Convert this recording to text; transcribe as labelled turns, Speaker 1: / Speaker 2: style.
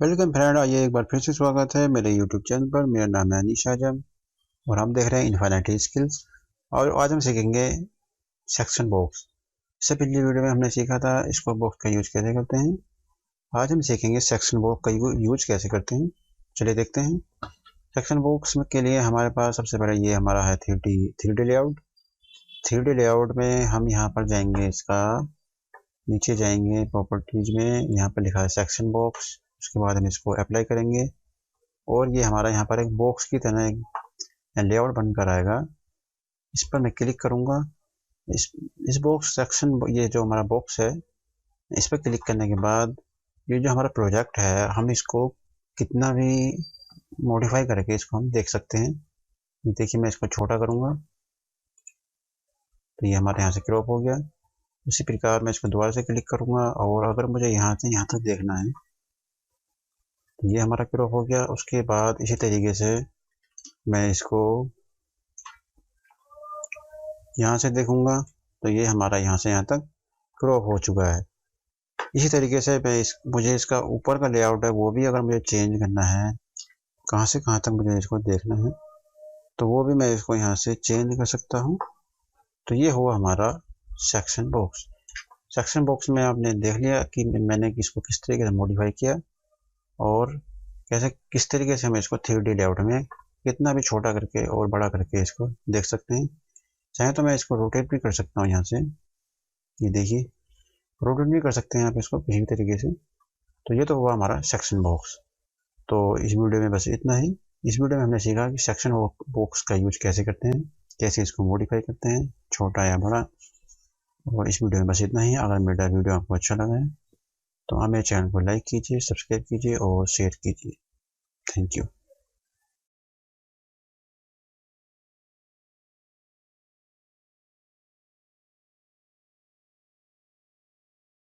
Speaker 1: Welcome friend, आइए एक बार फिर से स्वागत है मेरे यूट्यूब चैनल पर। मेरा नाम है अनीश आजम और हम देख रहे हैं इनफाइनाइट स्किल्स। और आज हम सीखेंगे सेक्शन बॉक्स। इससे पिछली वीडियो में हमने सीखा था स्कोप बॉक्स का यूज कैसे करते हैं। आज हम सीखेंगे सेक्शन बॉक्स का यूज कैसे करते हैं। चलिए देखते हैं। सेक्शन बॉक्स के लिए हमारे पास सबसे पहले ये हमारा है three D layout. Three D layout में हम यहाँ पर जाएंगे, इसका नीचे जाएंगे प्रॉपर्टीज में, यहाँ पर लिखा है सेक्शन बॉक्स। उसके बाद हम इसको अप्लाई करेंगे और ये हमारा यहाँ पर एक बॉक्स की तरह एक लेआउट बनकर आएगा। इस पर मैं क्लिक करूँगा। इस बॉक्स सेक्शन, ये जो हमारा बॉक्स है, इस पर क्लिक करने के बाद ये जो हमारा प्रोजेक्ट है, हम इसको कितना भी मॉडिफाई करके इसको हम देख सकते हैं। ये देखिए, मैं इसको छोटा करूँगा तो ये हमारे यहाँ से क्रॉप हो गया। उसी प्रकार मैं इसको दोबारा से क्लिक करूँगा और अगर मुझे यहाँ से यहाँ तक देखना है तो ये हमारा क्रॉप हो गया। उसके बाद इसी तरीके से मैं इसको यहाँ से देखूँगा तो ये हमारा यहाँ से यहाँ तक क्रॉप हो चुका है। इसी तरीके से मुझे इसका ऊपर का लेआउट है वो भी अगर मुझे चेंज करना है, कहाँ से कहाँ तक मुझे इसको देखना है, तो वो भी मैं इसको यहाँ से चेंज कर सकता हूँ। तो ये हुआ हमारा सेक्शन बॉक्स। सेक्शन बॉक्स में आपने देख लिया कि मैंने इसको किस तरीके से मॉडिफाई किया और कैसे किस तरीके से हम इसको 3D लेआउट में कितना भी छोटा करके और बड़ा करके इसको देख सकते हैं। चाहे तो मैं इसको रोटेट भी कर सकता हूँ यहाँ से। ये देखिए, रोटेट भी कर सकते हैं आप इसको किसी भी तरीके से। तो ये तो हुआ हमारा सेक्शन बॉक्स। तो इस वीडियो में बस इतना ही। इस वीडियो में हमने सीखा कि सेक्शन बॉक्स का यूज कैसे करते हैं, कैसे इसको मॉडिफाई करते हैं, छोटा या बड़ा। और इस वीडियो में बस इतना ही। अगर मेरा वीडियो आपको अच्छा लगा है तो आप मेरे चैनल को लाइक कीजिए, सब्सक्राइब कीजिए और शेयर कीजिए। Thank you.